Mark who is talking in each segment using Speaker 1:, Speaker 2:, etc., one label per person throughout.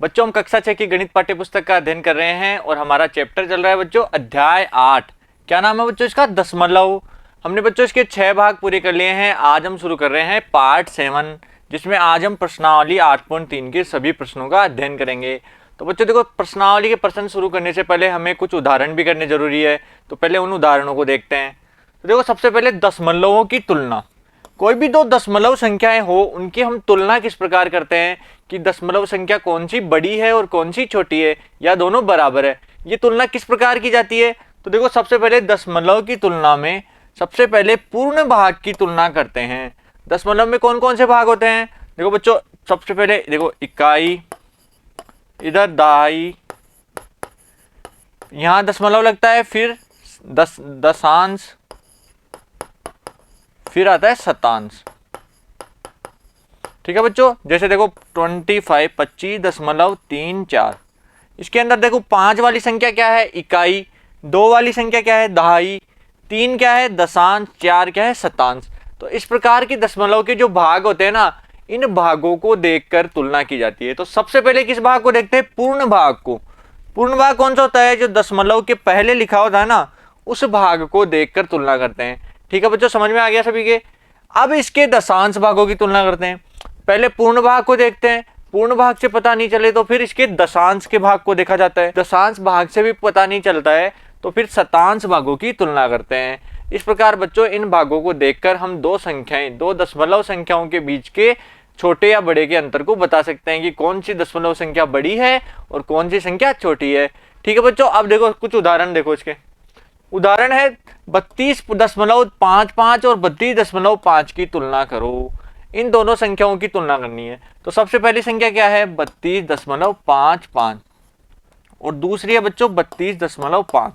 Speaker 1: बच्चों हम कक्षा 6 की गणित पाठ्य पुस्तक का अध्ययन कर रहे हैं और हमारा चैप्टर चल रहा है बच्चों अध्याय 8। क्या नाम है बच्चों इसका? दशमलव। हमने बच्चों इसके 6 भाग पूरे कर लिए हैं। आज हम शुरू कर रहे हैं पार्ट 7, जिसमें आज हम प्रश्नावली 8.3 के सभी प्रश्नों का अध्ययन करेंगे। तो बच्चों देखो, प्रश्नावली के प्रश्न शुरू करने से पहले हमें कुछ उदाहरण भी करने जरूरी है, तो पहले उन उदाहरणों को देखते हैं। तो देखो, सबसे पहले दशमलवों की तुलना। कोई भी दो दशमलव संख्याएं हो, उनकी हम तुलना किस प्रकार करते हैं कि दशमलव संख्या कौन सी बड़ी है और कौन सी छोटी है, या दोनों बराबर है। ये तुलना किस प्रकार की जाती है? तो देखो, सबसे पहले दशमलव की तुलना में सबसे पहले पूर्ण भाग की तुलना करते हैं। दशमलव में कौन कौन से भाग होते हैं? देखो बच्चों, सबसे पहले देखो इकाई, इधर दहाई, यहां दशमलव लगता है, फिर दशांश, फिर आता है शतांश। ठीक है बच्चों, जैसे देखो 25 25.34। इसके अंदर देखो 5 वाली संख्या क्या है? इकाई। 2 वाली संख्या क्या है? दहाई। 3 क्या है? दशांश। 4 क्या है? शतांश। तो इस प्रकार की दशमलव के जो भाग होते हैं ना, इन भागों को देखकर तुलना की जाती है। तो सबसे पहले किस भाग को देखते हैं? पूर्ण भाग को। पूर्ण भाग कौन सा होता है? जो दशमलव के पहले लिखा होता है ना, उस भाग को देखकर तुलना करते हैं। ठीक है बच्चों, समझ में आ गया सभी के? अब इसके दशांश भागों की तुलना करते हैं। पहले पूर्ण भाग को देखते हैं, पूर्ण भाग से पता नहीं चले तो फिर इसके दशांश के भाग को देखा जाता है। दशांश भाग से भी पता नहीं चलता है तो फिर शतांश भागों की तुलना करते हैं। इस प्रकार बच्चों, इन भागों को देखकर हम दो संख्याएं, दो दशमलव संख्याओं के बीच के छोटे या बड़े के अंतर को बता सकते हैं कि कौन सी दशमलव संख्या बड़ी है और कौन सी संख्या छोटी है। ठीक है बच्चों, अब देखो कुछ उदाहरण देखो। इसके उदाहरण है 32.55 और 32.5 की तुलना करो। इन दोनों संख्याओं की तुलना करनी है। तो सबसे पहली संख्या क्या है? 32.55 और दूसरी है बच्चों 32.5।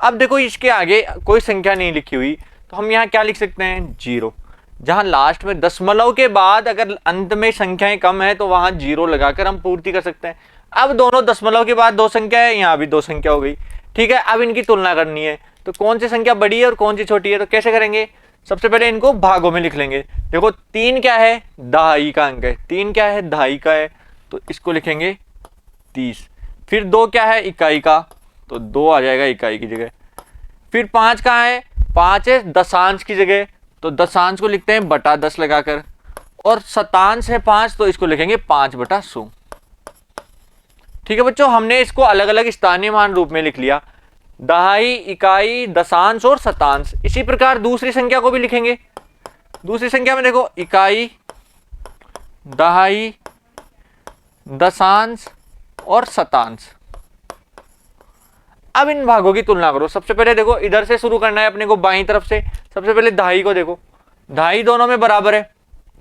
Speaker 1: अब देखो, इसके आगे कोई संख्या नहीं लिखी हुई, तो हम यहाँ क्या लिख सकते हैं? 0। जहां लास्ट में दशमलव के बाद अगर अंत में संख्याएं कम है तो वहां 0 लगाकर हम पूर्ति कर सकते हैं। अब दोनों दशमलव के बाद 2 संख्या है, यहाँ भी 2 संख्या हो गई। ठीक है, अब इनकी तुलना करनी है, तो कौन सी संख्या बड़ी है और कौन सी छोटी है? तो कैसे करेंगे? सबसे पहले इनको भागों में लिख लेंगे। देखो 3 क्या है? दहाई का अंक है। 3 क्या है? दहाई का है, तो इसको लिखेंगे 30। फिर 2 क्या है? इकाई का, तो 2 आ जाएगा इकाई की जगह। फिर 5 कहाँ है? 5 है दशांश की जगह, तो दशांश को लिखते हैं बटा 10 लगाकर। और शतांश है 5, तो इसको लिखेंगे 5/100। ठीक है बच्चों, हमने इसको अलग अलग स्थानीय मान रूप में लिख लिया, दहाई, इकाई, दशांश और शतांश। इसी प्रकार दूसरी संख्या को भी लिखेंगे। दूसरी संख्या में देखो इकाई, दहाई, दशांश और शतांश। अब इन भागों की तुलना करो। सबसे पहले देखो, इधर से शुरू करना है अपने को, बाईं तरफ से। सबसे पहले दहाई को देखो, दहाई दोनों में बराबर है,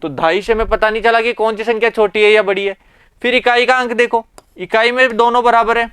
Speaker 1: तो दहाई से हमें पता नहीं चला कि कौन सी संख्या छोटी है या बड़ी है। फिर इकाई का अंक देखो, इकाई में दोनों बराबर है,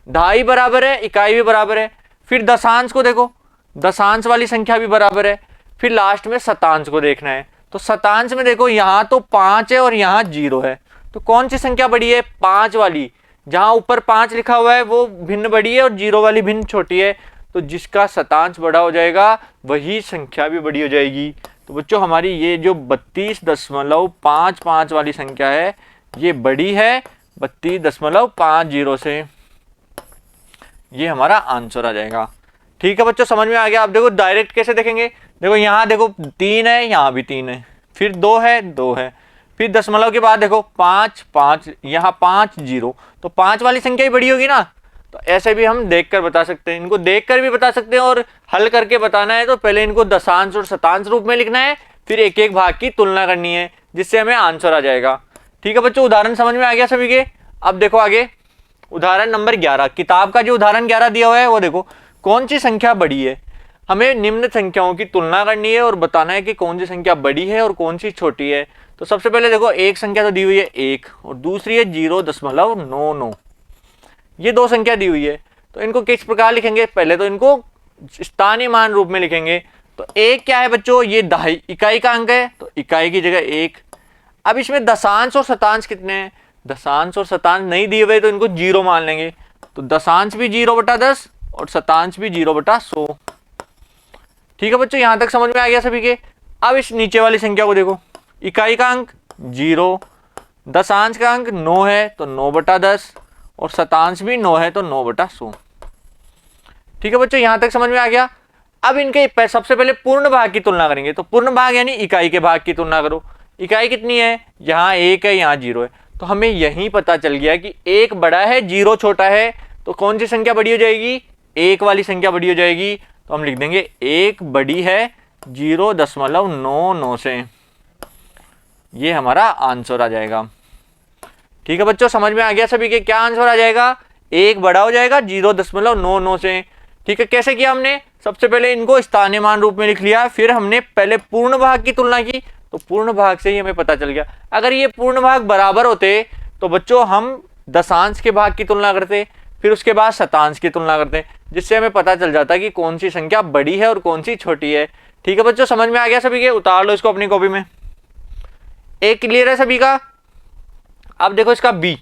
Speaker 1: दहाई बराबर है, इकाई भी बराबर है। फिर दशांश को देखो, दशांश वाली संख्या भी बराबर है। फिर लास्ट में शतांश को देखना है, तो शतांश में देखो यहाँ तो 5 है और यहाँ 0 है, तो कौन सी संख्या बड़ी है? 5 वाली। जहां ऊपर 5 लिखा हुआ है वो भिन्न बड़ी है और 0 वाली भिन्न छोटी है, तो जिसका शतांश बड़ा हो जाएगा वही संख्या भी बड़ी हो जाएगी। तो बच्चों, हमारी ये जो 32.55 वाली संख्या है, ये बड़ी है 32.50 से। ये हमारा आंसर आ जाएगा। ठीक है बच्चों, समझ में आ गया? आप देखो डायरेक्ट कैसे देखेंगे। देखो यहाँ देखो 3 है, यहाँ भी 3 है, फिर 2 है, 2 है, फिर दशमलव के बाद देखो 5 5, यहाँ 5 0, तो 5 वाली संख्या ही बड़ी होगी ना। तो ऐसे भी हम देखकर बता सकते हैं, इनको देखकर भी बता सकते हैं। और हल करके बताना है तो पहले इनको दशांश और शतांश रूप में लिखना है, फिर एक एक भाग की तुलना करनी है, जिससे हमें आंसर आ जाएगा। ठीक है बच्चों, उदाहरण समझ में आ गया सभी के? अब देखो आगे उदाहरण नंबर 11। किताब का जो उदाहरण 11 दिया हुआ है वो देखो, कौन सी संख्या बड़ी है? हमें निम्न संख्याओं की तुलना करनी है और बताना है कि कौन सी संख्या बड़ी है और कौन सी छोटी है। तो सबसे पहले देखो, एक संख्या तो दी हुई है 1 और दूसरी है 0.99। ये 2 संख्या दी हुई है, तो इनको किस प्रकार लिखेंगे? पहले तो इनको स्थानीय मान रूप में लिखेंगे। तो 1 क्या है बच्चों? ये दहाई, इकाई का अंक है, तो इकाई की जगह 1। अब इसमें दशांश और शतांश कितने हैं? दशांश और शतांश नहीं दिए हुए, तो इनको 0 मान लेंगे, तो दशांश भी 0/10 और शतांश भी 0/100। ठीक है बच्चों, यहां तक समझ में आ गया सभी के? अब इस नीचे वाली संख्या को देखो, इकाई का अंक 0, दशांश का अंक 9 है तो 9/10 और शतांश भी 9 है तो 9/100। ठीक है बच्चों, यहां तक समझ में आ गया। अब इनके सबसे पहले पूर्ण भाग की तुलना करेंगे। तो पूर्ण भाग यानी इकाई के भाग की तुलना करो। इकाई कितनी है, यहाँ 1 है, यहाँ 0 है। तो हमें यही पता चल गया कि 1 बड़ा है 0 छोटा है, तो कौन सी संख्या बड़ी हो जाएगी, 1 वाली संख्या बड़ी हो जाएगी। तो हम लिख देंगे 1 बड़ी है 0.99 से। ये हमारा आंसर आ जाएगा। ठीक है बच्चों, समझ में आ गया सभी के, क्या आंसर आ जाएगा, 1 बड़ा हो जाएगा 0.99 से। ठीक है, कैसे किया हमने, सबसे पहले इनको स्थानीय मान रूप में लिख लिया, फिर हमने पहले पूर्ण भाग की तुलना की, तो पूर्ण भाग से ही हमें पता चल गया। अगर ये पूर्ण भाग बराबर होते तो बच्चों हम दशांश के भाग की तुलना करते, फिर उसके बाद शतांश की तुलना करते, जिससे हमें पता चल जाता कि कौन सी संख्या बड़ी है और कौन सी छोटी है। ठीक है बच्चों, समझ में आ गया सभी के, उतार लो इसको अपनी कॉपी में। एक क्लियर है सभी का। अब देखो इसका बी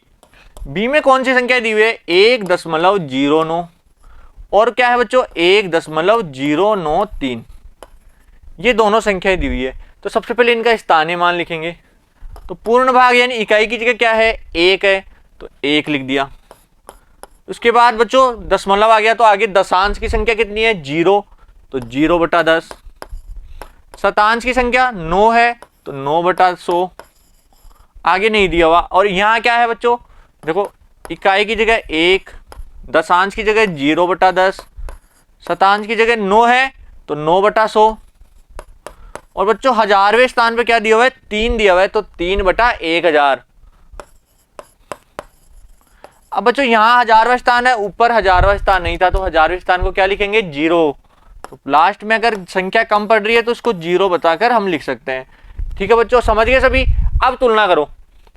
Speaker 1: में कौन सी संख्या दी हुई है, 1.09 और क्या है बच्चों 1.093। ये दोनों संख्याएं दी हुई है। तो सबसे पहले इनका स्थानीय मान लिखेंगे। तो पूर्ण भाग यानी इकाई की जगह क्या है, 1 है, तो 1 लिख दिया। उसके बाद बच्चों दशमलव आ गया, तो आगे दशांश की संख्या कितनी है, 0, तो 0/10। शतांश की संख्या 9 है तो 9/100, आगे नहीं दिया हुआ। और यहाँ क्या है बच्चों, देखो इकाई की जगह 1, दशांश की जगह 0/10, शतांश की जगह 9 है तो 9/100। और बच्चों हजारवें स्थान पे क्या दिया हुआ है, 3 दिया हुआ है, तो 3/1000। अब बच्चों यहाँ हजारवां स्थान है, ऊपर हजारवां स्थान नहीं था, तो हजारवें स्थान को क्या लिखेंगे, 0। तो लास्ट में अगर संख्या कम पड़ रही है तो उसको 0 बताकर हम लिख सकते हैं। ठीक है बच्चों, समझ गए सभी। अब तुलना करो,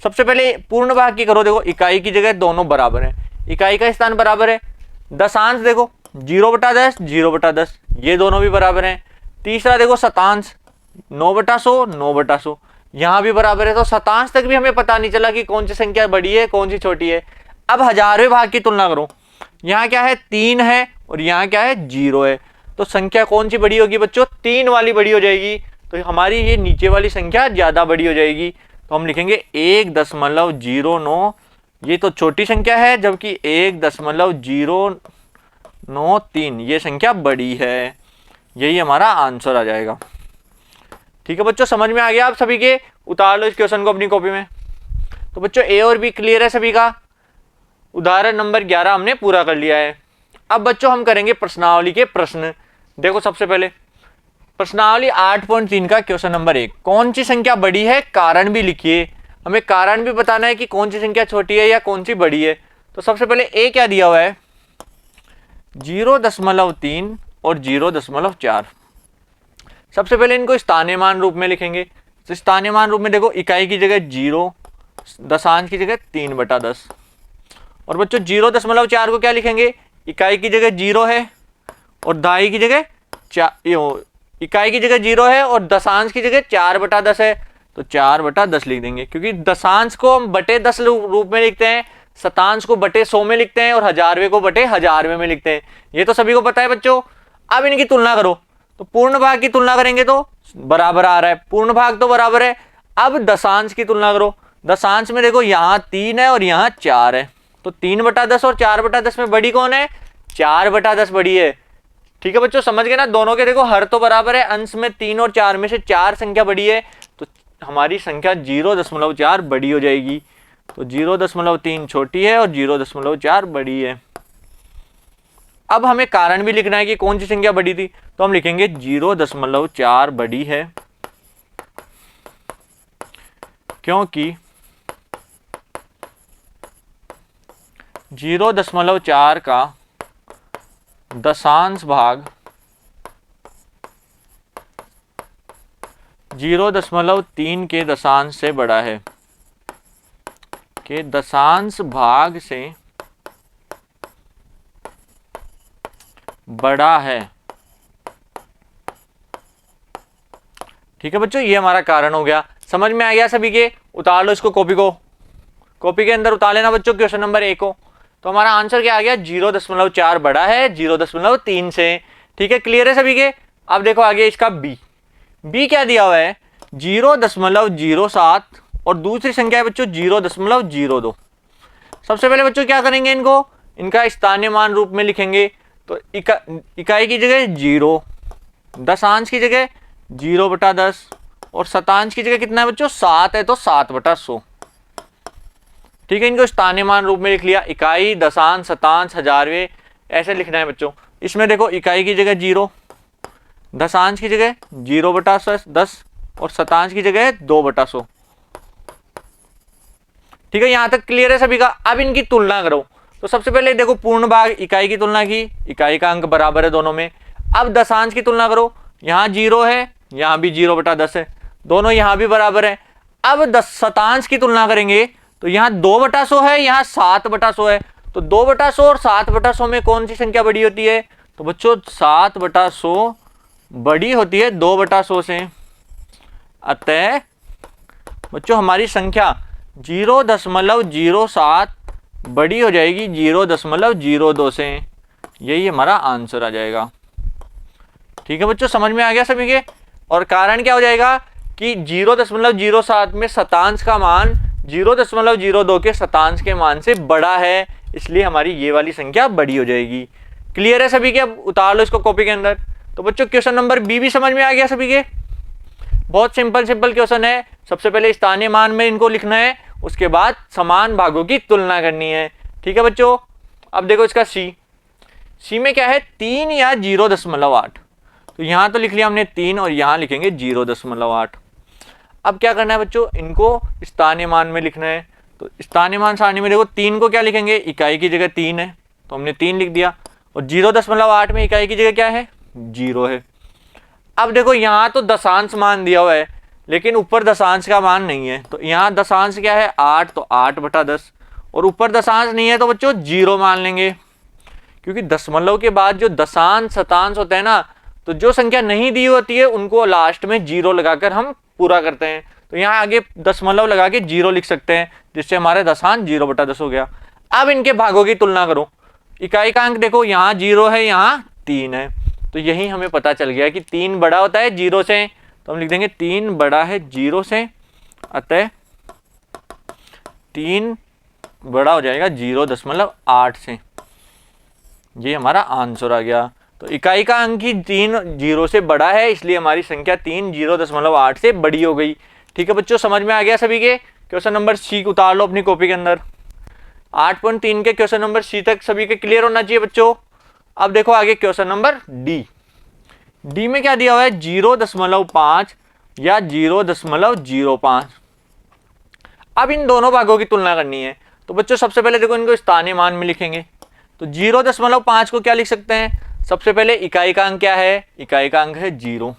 Speaker 1: सबसे पहले पूर्ण भाग की करो। देखो इकाई की जगह दोनों बराबर है, इकाई का स्थान बराबर है। दशांश देखो 0/10 0/10, ये दोनों भी बराबर हैं। तीसरा देखो शतांश 9/100 9/100, यहाँ भी बराबर है। तो शतांश तक भी हमें पता नहीं चला कि कौन सी संख्या बड़ी है कौन सी छोटी है। अब हजारवें भाग की तुलना करो, यहाँ क्या है 3 है और यहाँ क्या है 0 है, तो संख्या कौन सी बड़ी होगी बच्चों, 3 वाली बड़ी हो जाएगी। तो हमारी ये नीचे वाली संख्या ज्यादा बड़ी हो जाएगी। तो हम लिखेंगे 1.09, ये तो छोटी संख्या है, जबकि 1.093 ये संख्या बड़ी है। यही हमारा आंसर आ जाएगा। ठीक है बच्चों, समझ में आ गया आप सभी के, उतार लो इस क्वेश्चन को अपनी कॉपी में। तो बच्चों ए और बी क्लियर है सभी का। उदाहरण नंबर 11 हमने पूरा कर लिया है। अब बच्चों हम करेंगे प्रश्नावली के प्रश्न। देखो सबसे पहले प्रश्नावली 8.3 का क्वेश्चन नंबर 1, कौन सी संख्या बड़ी है, कारण भी लिखिए। हमें कारण भी बताना है कि कौन सी संख्या छोटी है या कौन सी बड़ी है। तो सबसे पहले ए क्या दिया हुआ है, 0.3 और 0.4। सबसे पहले इनको स्थानीय मान रूप में लिखेंगे। तो स्थानीय मान रूप में देखो इकाई की जगह 0, दशांश की जगह 3/10। और बच्चों 0.4 को क्या लिखेंगे, इकाई की जगह 0 है और दहाई की जगह इकाई की जगह 0 है और दशांश की जगह 4/10 है, तो 4/10 लिख देंगे। क्योंकि दशांश को हम बटे 10 रूप में लिखते हैं, शतांश को बटे 100 में लिखते हैं और हजारवे को बटे हजारवे में लिखते हैं। ये तो सभी को पता है बच्चों। अब इनकी तुलना करो, तो पूर्ण भाग की तुलना करेंगे तो बराबर आ रहा है, पूर्ण भाग तो बराबर है। अब दशांश की तुलना करो, दशांश में देखो यहाँ 3 है और यहाँ 4 है, तो 3/10 और 4/10 में बड़ी कौन है, 4/10 बड़ी है। ठीक है बच्चों, समझ गए ना, दोनों के देखो हर तो बराबर है, अंश में 3 और 4 में से 4 संख्या बड़ी है, तो हमारी संख्या 0.4 बड़ी हो जाएगी। तो 0.3 छोटी है और 0.4 बड़ी है। अब हमें कारण भी लिखना है कि कौन सी संख्या बड़ी थी, तो हम लिखेंगे 0.4 बड़ी है, क्योंकि 0.4 का दशांश भाग 0.3 के दशांश से बड़ा है, के दशांश भाग से बड़ा है। ठीक है बच्चों, ये हमारा कारण हो गया। समझ में आ गया सभी के, उतार लो इसको कॉपी को, कॉपी के अंदर उतार लेना बच्चों क्वेश्चन नंबर 1 को। तो हमारा आंसर क्या आ गया, 0.4 बड़ा है 0.3 से। ठीक है, क्लियर है सभी के। अब देखो आगे इसका बी क्या दिया हुआ है, 0.07 और दूसरी संख्या है बच्चों 0.02। सबसे पहले बच्चों क्या करेंगे, इनका स्थानीय मान रूप में लिखेंगे। तो इकाई की जगह 0, दशांश की जगह 0/10 और शतांश की जगह कितना है बच्चों 7 है, तो 7/100। ठीक है, इनको स्थानीय मान रूप में लिख लिया। इकाई, दशांश, शतांश, हजारवे ऐसे लिखना है बच्चों। इसमें देखो इकाई की जगह 0, दशांश की जगह 0/10 और शतांश की जगह 2/100। ठीक है, यहां तक क्लियर है सभी का। अब इनकी तुलना करो। तो सबसे पहले देखो पूर्ण भाग इकाई की तुलना की, इकाई का अंक बराबर है दोनों में। अब दशांश की तुलना करो, यहाँ 0 है, यहाँ भी 0/10 है, दोनों यहाँ भी बराबर है। अब शतांश की तुलना करेंगे तो यहाँ 2/100 है, यहाँ 7/100 है। तो 2/100 और 7/100 में कौन सी संख्या बड़ी होती है? तो बच्चों 7/100 बड़ी होती है 2/100 से। अतः बच्चों हमारी संख्या 0.07 बड़ी हो जाएगी 0.02 से। यही हमारा आंसर आ जाएगा। ठीक है बच्चों, समझ में आ गया सभी के। और कारण क्या हो जाएगा कि 0.07 में शतांश का मान 0.02 के शतांश के मान से बड़ा है, इसलिए हमारी ये वाली संख्या बड़ी हो जाएगी। क्लियर है सभी के? अब उतार लो इसको कॉपी के अंदर। तो बच्चों क्वेश्चन नंबर बी भी समझ में आ गया सभी के। बहुत सिंपल क्वेश्चन है। सबसे पहले स्थानीय मान में इनको लिखना है, उसके बाद समान भागों की तुलना करनी है। ठीक है बच्चों, अब देखो इसका सी में क्या है 3 या 0.8। तो यहां तो लिख लिया हमने 3 और यहां लिखेंगे 0.8। अब क्या करना है बच्चों, इनको स्थानीय मान में लिखना है। तो स्थानीय मान सारणी में देखो 3 को क्या लिखेंगे, इकाई की जगह 3 है तो हमने 3 लिख दिया, और 0.8 में इकाई की जगह क्या है 0 है। अब देखो यहाँ तो दशांश मान दिया हुआ है, लेकिन ऊपर दशांश का मान नहीं है। तो यहाँ दशांश क्या है 8, तो 8/10, और ऊपर दशांश नहीं है तो बच्चों 0 मान लेंगे, क्योंकि दशमलव के बाद जो दशांश शतांश होता है ना, तो जो संख्या नहीं दी होती है उनको लास्ट में 0 लगाकर हम पूरा करते हैं। तो यहाँ आगे दशमलव लगा के 0 लिख सकते हैं, जिससे हमारे दशांश 0/10 हो गया। अब इनके भागों की तुलना करो। इकाई का अंक देखो यहाँ 0 है, यहाँ 3 है, तो यही हमें पता चल गया कि 3 बड़ा होता है 0 से। तो हम लिख देंगे 3 बड़ा है 0 से, अतः 3 बड़ा हो जाएगा 0.8 से। ये हमारा आंसर आ गया। तो इकाई का अंक ही 3 0 से बड़ा है, इसलिए हमारी संख्या 3 0.8 से बड़ी हो गई। ठीक है बच्चों, समझ में आ गया सभी के। क्वेश्चन नंबर सी उतार लो अपनी कॉपी के अंदर। 8.3 के क्वेश्चन नंबर सी तक सभी के क्लियर होना चाहिए बच्चों। अब देखो आगे क्वेश्चन नंबर डी में क्या दिया हुआ है 0.5 या 0.05। अब इन दोनों भागों की तुलना करनी है। तो बच्चों सबसे पहले देखो इनको स्थानीय मान में लिखेंगे। तो 0.5 को क्या लिख सकते हैं, सबसे पहले इकाई का अंक क्या है, इकाई का अंक है 0।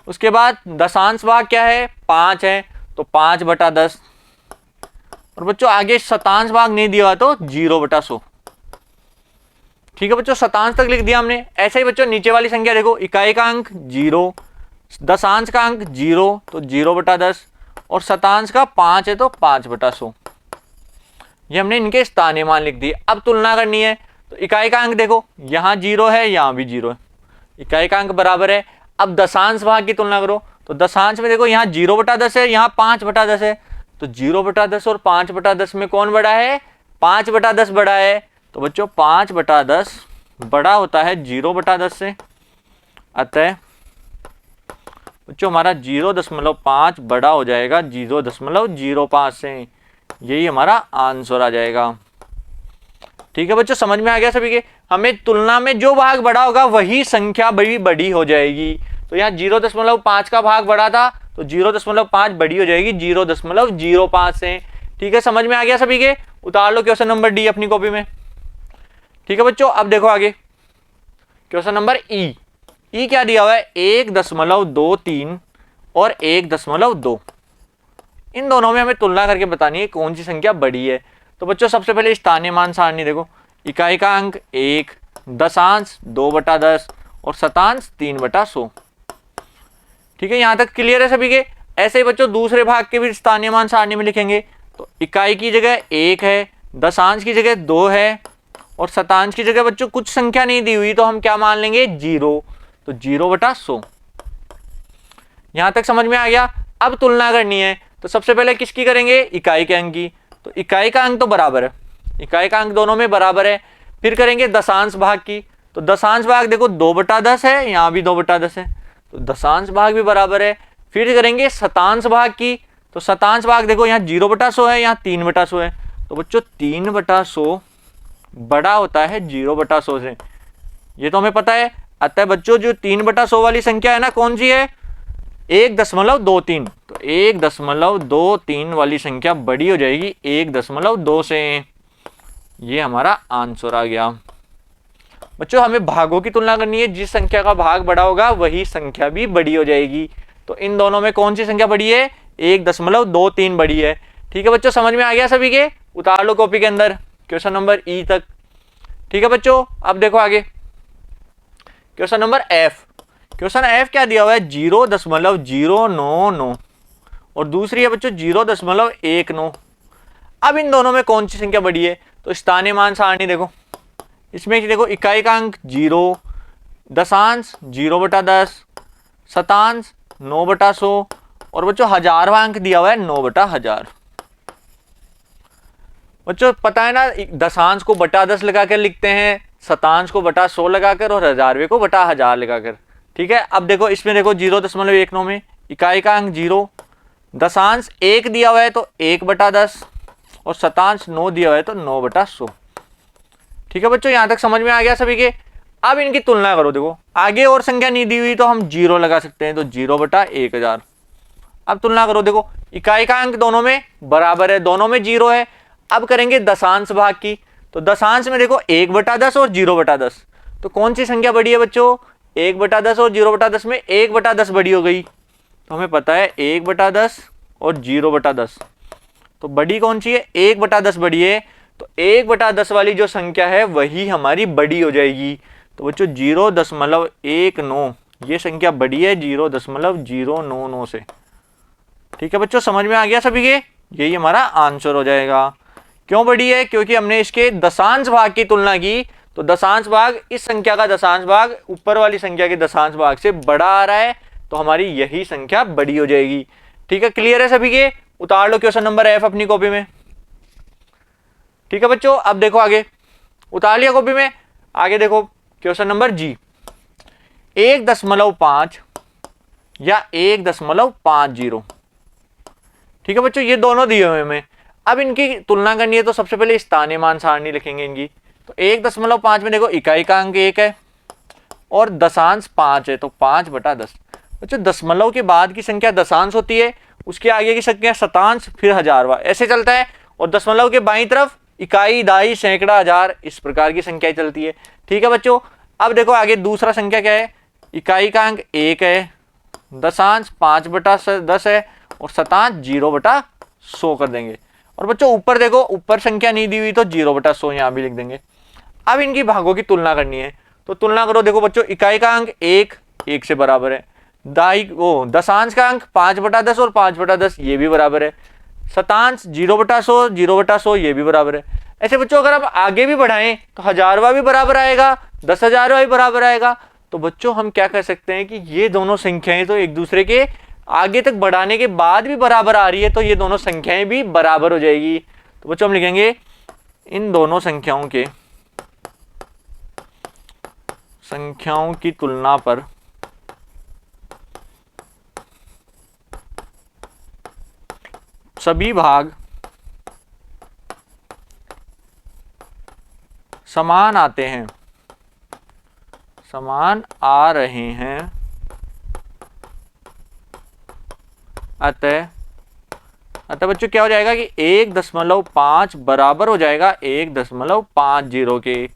Speaker 1: उसके बाद दशांश भाग क्या है 5 है, तो 5/10। और बच्चों आगे शतांश भाग नहीं दिया हुआ तो 0/100। ठीक है बच्चों, शतांश तक लिख दिया हमने। ऐसे ही बच्चों नीचे वाली संख्या देखो, इकाई का अंक 0, दशांश का अंक 0 तो 0/10, और शतांश का 5 है तो 5/100। ये हमने इनके स्थानीय मान लिख दिए। अब तुलना करनी है। तो इकाई का अंक देखो यहाँ 0 है, यहाँ भी 0 है, इकाई का अंक बराबर है। अब दशांश भाग की तुलना करो। तो दशांश में देखो यहाँ 0/10 है, यहाँ 5/10 है। तो 0/10 और 5/10 में कौन बड़ा है, 5/10 बड़ा है। तो बच्चों 5/10 बड़ा होता है 0/10 से, अतः बच्चों हमारा 0.5 बड़ा हो जाएगा 0.05 से। यही हमारा आंसर आ जाएगा। ठीक है बच्चों, समझ में आ गया सभी के। हमें तुलना में जो भाग बड़ा होगा वही संख्या बड़ी हो जाएगी। तो यहाँ 0.5 का भाग बड़ा था, तो 0.5 बड़ी हो जाएगी 0.05 से। ठीक है, समझ में आ गया सभी के। उतार लो क्वेश्चन नंबर डी अपनी कॉपी में। ठीक है बच्चों, अब देखो आगे क्वेश्चन नंबर ई क्या दिया हुआ है 1.23 और 1.2। इन दोनों में हमें तुलना करके बतानी है कौन सी संख्या बड़ी है। तो बच्चों सबसे पहले स्थानीय मान सारणी देखो, इकाई का अंक 1, दशांश 2/10 और शतांश 3/100। ठीक है, यहां तक क्लियर है सभी के। ऐसे ही बच्चों दूसरे भाग के भी स्थानीय मान सारणी में लिखेंगे। तो इकाई की जगह 1 है, दशांश की जगह 2 है, और शतांश की जगह बच्चों कुछ संख्या नहीं दी हुई, तो हम क्या मान लेंगे 0, तो 0/100। यहां तक समझ में आ गया। अब तुलना करनी है। तो सबसे पहले किसकी करेंगे, इकाई के अंक की। तो इकाई का अंक तो बराबर है, इकाई का अंक दोनों में बराबर है। फिर करेंगे दशांश भाग की, तो दशांश भाग देखो 2/10 है, यहाँ भी 2/10 है, तो दशांश भाग भी बराबर है। फिर करेंगे शतांश भाग की, तो शतांश भाग देखो यहाँ 0/100 है, यहाँ 3/100 है, तो बच्चों 3/100 बड़ा होता है 0/100 से, ये तो हमें पता है। अतः बच्चों जो 3/100 वाली संख्या है ना, कौन सी है, 1.23। तो 1.23 वाली संख्या बड़ी हो जाएगी 1.2 से। ये हमारा आंसर आ गया। बच्चों हमें भागों की तुलना करनी है, जिस संख्या का भाग बड़ा होगा वही संख्या भी बड़ी हो जाएगी। तो इन दोनों में कौन सी संख्या बड़ी है, 1.23 बड़ी है। ठीक है बच्चों, समझ में आ गया सभी के, उतार लो कॉपी के अंदर क्वेश्चन नंबर ई तक। ठीक है बच्चों, अब देखो आगे question number F. Question F क्या दिया हुआ है, 0.099 और दूसरी है बच्चों 0.19। अब इन दोनों में कौन सी संख्या बड़ी है, तो स्थानीय मान सारणी देखो, इसमें देखो इकाई का अंक 0, दशांश 0/10, शतांश 9/100 और बच्चों हजारवा अंक दिया हुआ है 9/1000। बच्चों पता है ना, दशांश को बटा 10 लगाकर लिखते हैं, शतांश को बटा 100 लगाकर और हजारवे को बटा 1000 लगाकर। ठीक है, अब देखो इसमें देखो 0.19 में इकाई का अंक 0, दशांश 1 दिया हुआ है तो 1/10 और शतांश 9 दिया हुआ है तो 9/100। ठीक है बच्चों, यहां तक समझ में आ गया सभी के। अब इनकी तुलना करो, देखो आगे और संख्या नहीं दी हुई तो हम 0 लगा सकते हैं, तो 0/1000। अब तुलना करो, देखो इकाई का अंक दोनों में बराबर है, दोनों में 0 है। अब करेंगे दशांश भाग की, तो दशांश में देखो 1/10 और 0/10, तो कौन सी संख्या बड़ी है बच्चों, 1/10 और 0/10 में 1/10 बड़ी हो गई। तो हमें पता है 1/10 और 0/10, तो बड़ी कौन सी है, 1/10 बड़ी है। तो 1/10 वाली जो संख्या है वही हमारी बड़ी हो जाएगी। तो बच्चों 0.19 ये संख्या बड़ी है 0.099 से। ठीक है बच्चों, समझ में आ गया सभी के, यही हमारा आंसर हो जाएगा। क्यों बड़ी है, क्योंकि हमने इसके दशांश भाग की तुलना की, तो दशांश भाग इस संख्या का दशांश भाग ऊपर वाली संख्या के दशांश भाग से बड़ा आ रहा है, तो हमारी यही संख्या बड़ी हो जाएगी। ठीक है, क्लियर है सभी के, उतार लो क्वेश्चन नंबर एफ अपनी कॉपी में। ठीक है बच्चों, अब देखो आगे, उतार लिया कॉपी में, आगे देखो क्वेश्चन नंबर जी, 1.5 या 1.50। ठीक है बच्चों, ये दोनों दिए हुए हमें, अब इनकी तुलना करनी है तो सबसे पहले स्थानीय मान सारणी लिखेंगे इनकी। तो 1.5 में देखो इकाई का अंक 1 है और दशांश 5 है, तो 5/10। बच्चों दशमलव के बाद की संख्या दशांश होती है, उसके आगे की संख्या शतांश फिर हजारवा, ऐसे चलता है। और दशमलव के बाईं तरफ इकाई, दाई, सैकड़ा, हजार, इस प्रकार की संख्या चलती है। ठीक है बच्चों, अब देखो आगे दूसरा संख्या क्या है, इकाई का अंक 1 है, दशांश 5/10 है और शतांश 0/100 कर देंगे। और बच्चों ऊपर देखो, ऊपर संख्या नहीं दी हुई तो 0/100 यहाँ भी लिख देंगे। अब इनकी भागों की तुलना करनी है, तो तुलना करो, देखो बच्चों इकाई का अंक 1 से बराबर है, दाई वो दशांश का अंक 5/10 और 5/10 ये भी बराबर है, शतांश 0/100 ये भी बराबर है। ऐसे बच्चों अगर आप आगे भी बढ़ाएं तो हजारवा भी बराबर आएगा, 10,000 भी बराबर आएगा। तो बच्चों हम क्या कर सकते हैं कि ये दोनों संख्याएं तो एक दूसरे के आगे तक बढ़ाने के बाद भी बराबर आ रही है, तो ये दोनों संख्याएं भी बराबर हो जाएगी। तो बच्चों हम लिखेंगे इन दोनों संख्याओं की तुलना पर सभी भाग समान आते हैं, समान आ रहे हैं, अतः बच्चों क्या हो जाएगा कि 1.5 बराबर हो जाएगा 1.50 के।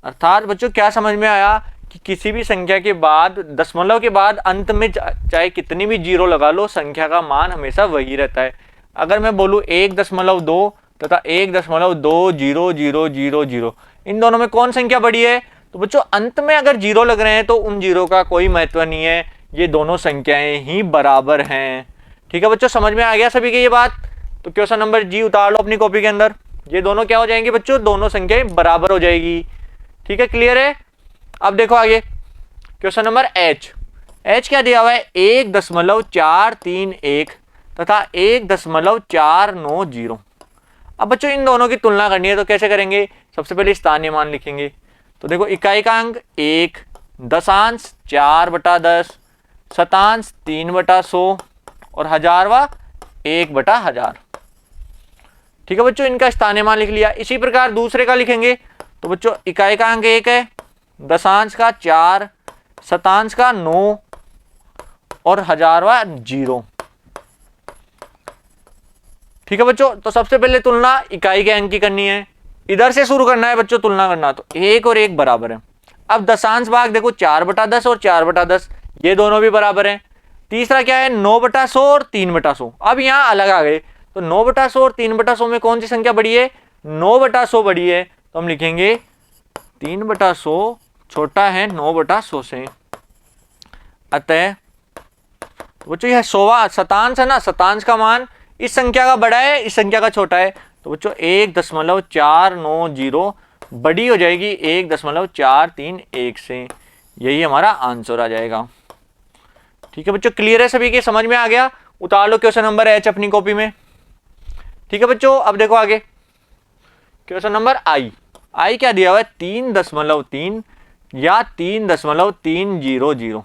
Speaker 1: अर्थात बच्चों क्या समझ में आया कि किसी भी संख्या के बाद दशमलव के बाद अंत में चाहे कितनी भी जीरो लगा लो, संख्या का मान हमेशा वही रहता है। अगर मैं बोलूँ 1.2 तथा 1.200000, इन दोनों में कौन संख्या बड़ी है, तो बच्चों अंत में अगर जीरो लग रहे हैं तो उन जीरो का कोई महत्व नहीं है, ये दोनों संख्याएं ही बराबर हैं। ठीक है बच्चों, समझ में आ गया सभी की ये बात। तो क्वेश्चन नंबर जी उतार लो अपनी कॉपी के अंदर, ये दोनों क्या हो जाएंगे बच्चों, दोनों संख्याएं बराबर हो जाएगी। ठीक है, क्लियर है। अब देखो आगे क्वेश्चन नंबर एच क्या दिया हुआ है, 1.431 तथा 1.490। अब बच्चों इन दोनों की तुलना करनी है तो कैसे करेंगे, सबसे पहले स्थानीय मान लिखेंगे। तो देखो इकाई का अंक 1, दशांश 4/10, शतांश 3/100 और हजारवा 1/1000। ठीक है बच्चों, इनका स्थानीय मान लिख लिया। इसी प्रकार दूसरे का लिखेंगे। तो बच्चों इकाई का अंक 1 है, दशांश का 4, शतांश का 9 और हजारवा 0। ठीक है बच्चों, तो सबसे पहले तुलना इकाई के अंक की करनी है, इधर से शुरू करना है बच्चों तुलना करना। तो 1 और 1 बराबर है। अब दशांश भाग देखो 4/10 और 4/10, ये दोनों भी बराबर हैं। तीसरा क्या है, 9/100 और 3/100। अब यहाँ अलग आ गए, तो 9/100 और 3/100 में कौन सी संख्या बड़ी है, 9/100 बड़ी है। तो हम लिखेंगे 3/100 छोटा है 9/100 से। अतः तो बच्चों यह 100वां शतांश है ना, शतांश का मान इस संख्या का बड़ा है, इस संख्या का छोटा है। तो बच्चों 1.490 बड़ी हो जाएगी 1.431 से। यही हमारा आंसर आ जाएगा। ठीक है बच्चों, क्लियर है सभी के, समझ में आ गया। उतार लो क्वेश्चन नंबर H अपनी कॉपी में। ठीक है बच्चों, अब देखो आगे क्वेश्चन नंबर आई क्या दिया हुआ है, 3.3 या 3.300।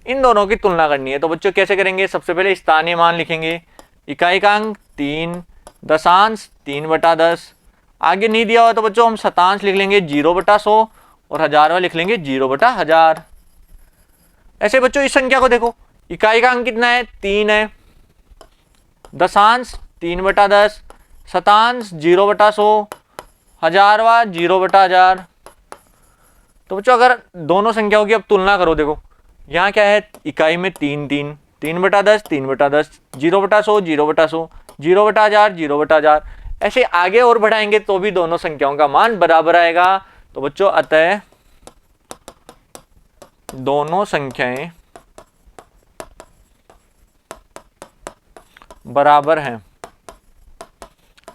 Speaker 1: इन दोनों की तुलना करनी है। तो बच्चों कैसे करेंगे, सबसे पहले स्थानीय मान लिखेंगे। इकाई का अंक 3, दशांश 3/10, आगे नहीं दिया हुआ तो बच्चों हम शतांश लिख लेंगे 0/100 और हजारवा लिख लेंगे 0/1000। ऐसे बच्चों इस संख्या को देखो, इकाई का अंक कितना है, 3 है, दशांश 3/10, शतांश 0/100, हजारवा 0/1000। तो बच्चों अगर दोनों संख्याओं की अब तुलना करो, देखो यहाँ क्या है, इकाई में 3, 3/10, 3/10, 0/100, 0/100, 0/1000, 0/1000। ऐसे आगे और बढ़ाएंगे तो भी दोनों संख्याओं का मान बराबर आएगा। तो बच्चों अतः दोनों संख्याएं बराबर हैं।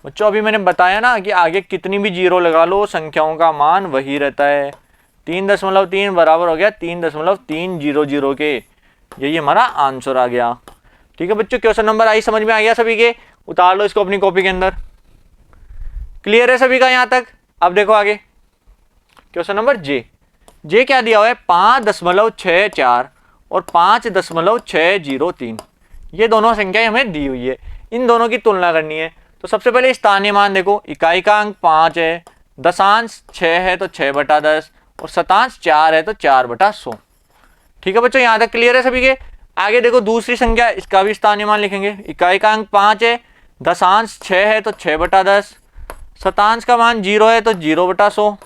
Speaker 1: बच्चों अभी मैंने बताया ना कि आगे कितनी भी जीरो लगा लो संख्याओं का मान वही रहता है। 3.3 बराबर हो गया 3.300 के। यही हमारा आंसर आ गया। ठीक है बच्चों, क्वेश्चन नंबर आई समझ में आ गया सभी के, उतार लो इसको अपनी कॉपी के अंदर। क्लियर है सभी का यहां तक। अब देखो आगे क्वेश्चन नंबर जे क्या दिया हुआ है, 5.64 और 5.603। ये दोनों संख्याएं हमें दी हुई है, इन दोनों की तुलना करनी है। तो सबसे पहले स्थानीय मान देखो, इकाई का अंक 5 है, दशांश 6 है तो 6/10 और शतांश 4 है तो 4/100। ठीक है बच्चों, यहां तक क्लियर है सभी के। आगे देखो दूसरी संख्या, इसका भी स्थानीय मान लिखेंगे। इकाई का अंक 5 है, दशांश 6 है तो 6/10, शतांश का मान 0 है तो 0/100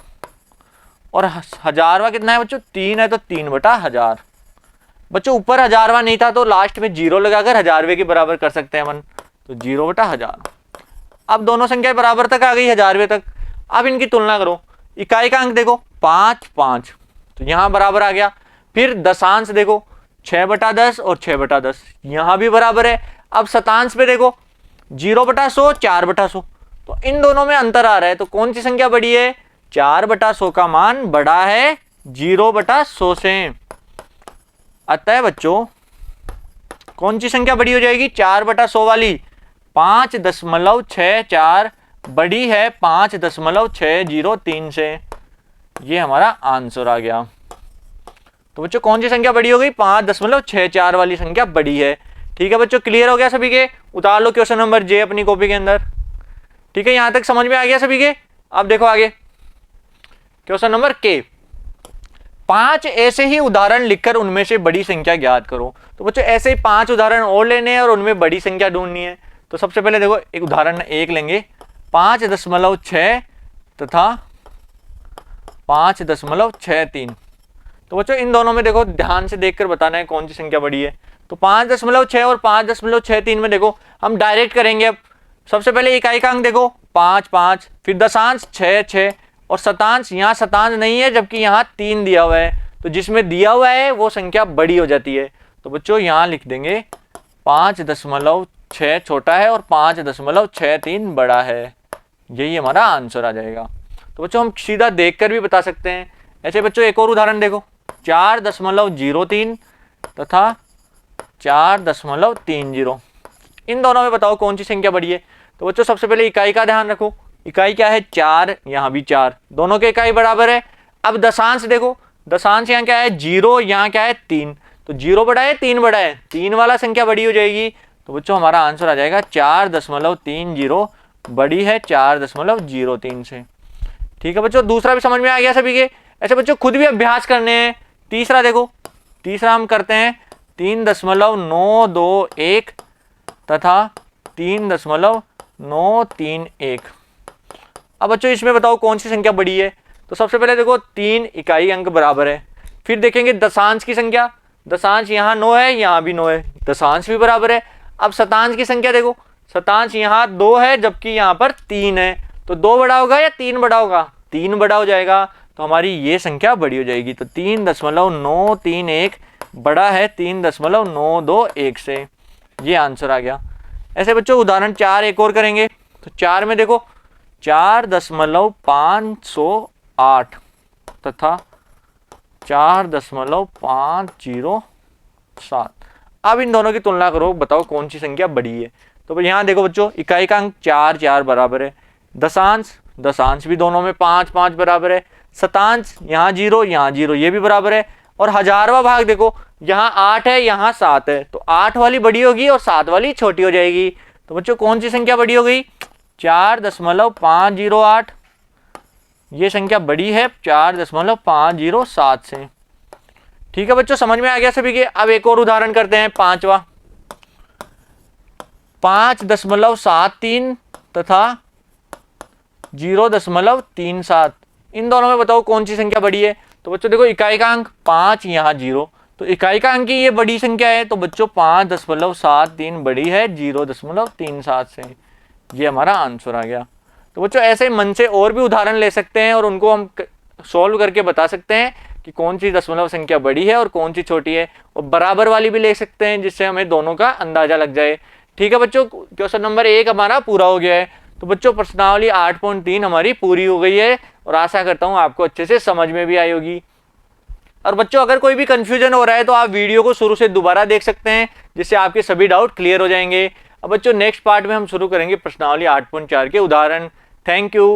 Speaker 1: और हजारवा कितना है बच्चों, 3 है तो 3/1000। बच्चों ऊपर हजारवा नहीं था तो लास्ट में 0 लगाकर हजारवे के बराबर कर सकते हैं अपन, तो 0/1000। अब दोनों संख्या बराबर तक आ गई, हजारवे तक। अब इनकी तुलना करो, इकाई का अंक देखो 5 तो यहां बराबर आ गया। फिर दशांश देखो 6/10 और 6/10, यहां भी बराबर है। अब शतांश पे देखो 0/100, 4/100, तो इन दोनों में अंतर आ रहा है। तो कौन सी संख्या बड़ी है, 4/100 का मान बड़ा है 0/100 से। अतः बच्चों कौन सी संख्या बड़ी हो जाएगी, 4/100 वाली 5.64 बड़ी है 5.603 से। ये हमारा आंसर आ गया। तो बच्चों कौन सी संख्या बड़ी हो गई, 5.64 वाली संख्या बड़ी है। ठीक है बच्चों, क्लियर हो गया सभी के। उतार लो क्वेश्चन नंबर जे अपनी कॉपी के अंदर। ठीक है, यहां तक समझ में आ गया सभी के। अब देखो आगे क्वेश्चन नंबर के, 5 ऐसे ही उदाहरण लिखकर उनमें से बड़ी संख्या ज्ञात करो। तो बच्चों ऐसे ही 5 उदाहरण और लेने हैं और उनमें बड़ी संख्या ढूंढनी है। तो सबसे पहले देखो एक उदाहरण 1 लेंगे, 5.6 तथा 5.63। तो बच्चों इन दोनों में देखो ध्यान से देखकर बताना है कौन सी संख्या बड़ी है। तो 5.6 और 5.63 में देखो हम डायरेक्ट करेंगे। अब सबसे पहले इकाई का अंक देखो 5, फिर दशांश 6 और शतांश, यहाँ शतांश नहीं है जबकि यहाँ 3 दिया हुआ है, तो जिसमें दिया हुआ है वो संख्या बड़ी हो जाती है। तो बच्चों यहाँ लिख देंगे 5.6 छोटा है और 5.63 बड़ा है। यही हमारा आंसर आ जाएगा। तो बच्चों हम सीधा देखकर भी बता सकते हैं। ऐसे बच्चों एक और उदाहरण देखो, 4.03 तथा 4.30। इन दोनों में बताओ कौन सी संख्या बड़ी है। तो बच्चों सबसे पहले इकाई का ध्यान रखो, इकाई क्या है 4, यहाँ भी 4, दोनों के इकाई बराबर है। अब दशांश देखो, दशांश यहाँ क्या है 0, यहाँ क्या है 3, तो 0 बड़ा है 3 बड़ा है, 3 वाला संख्या बड़ी हो जाएगी। तो बच्चों हमारा आंसर आ जाएगा 4.30 बड़ी है 4.03 से। ठीक है बच्चों, दूसरा भी समझ में आ गया सभी के। ऐसे बच्चों खुद भी अभ्यास करने हैं। तीसरा देखो, तीसरा हम करते हैं 3.921 तथा 3.931। अब बच्चों इसमें बताओ कौन सी संख्या बड़ी है। तो सबसे पहले देखो 3 इकाई अंक बराबर है, फिर देखेंगे दशांश की संख्या, दशांश यहाँ 9 है, यहाँ भी 9 है, दशांश भी बराबर है। अब शतांश की संख्या देखो, शतांश यहाँ 2 है जबकि यहाँ पर 3 है, तो 2 बड़ा होगा या 3 बड़ा होगा, 3 बड़ा हो जाएगा, तो हमारी ये संख्या बड़ी हो जाएगी। तो 3.931 बड़ा है 3.921 से, ये आंसर आ गया। ऐसे बच्चों उदाहरण 4 एक और करेंगे। तो 4 में देखो 4.508 तथा 4.507। अब इन दोनों की तुलना करो, बताओ कौन सी संख्या बड़ी है। तो यहाँ देखो बच्चों इकाई का अंक 4 बराबर है, दशांश भी दोनों में 5 बराबर है, शतांश यहाँ 0 यहाँ 0 ये भी बराबर है, और हजारवा भाग देखो यहाँ 8 है यहाँ 7 है, तो 8 वाली बड़ी होगी और 7 वाली छोटी हो जाएगी। तो बच्चों कौन सी संख्या बड़ी हो गई 4.508, ये संख्या बड़ी है 4.507 से। ठीक है बच्चों, समझ में आ गया सभी के। अब एक और उदाहरण करते हैं, 5वां 5.73 तथा 0.37, इन दोनों में बताओ कौन सी संख्या बड़ी है। तो बच्चों देखो इकाई का अंक 5 यहाँ 0, तो इकाई का अंक की ये बड़ी संख्या है, तो बच्चों 5.73 बड़ी है 0.37 से, ये हमारा आंसर आ गया। तो बच्चों ऐसे मन से और भी उदाहरण ले सकते हैं और उनको हम सॉल्व करके बता सकते हैं कि कौन सी दशमलव संख्या बड़ी है और कौन सी छोटी है, और बराबर वाली भी ले सकते हैं जिससे हमें दोनों का अंदाजा लग जाए। ठीक है बच्चों, क्वेश्चन नंबर 1 हमारा पूरा हो गया है। तो बच्चों प्रश्नावली 8.3 हमारी पूरी हो गई है और आशा करता हूँ आपको अच्छे से समझ में भी आई होगी। और बच्चों अगर कोई भी कंफ्यूजन हो रहा है तो आप वीडियो को शुरू से दोबारा देख सकते हैं, जिससे आपके सभी डाउट क्लियर हो जाएंगे। अब बच्चों नेक्स्ट पार्ट में हम शुरू करेंगे प्रश्नावली 8.4 के उदाहरण। Thank you.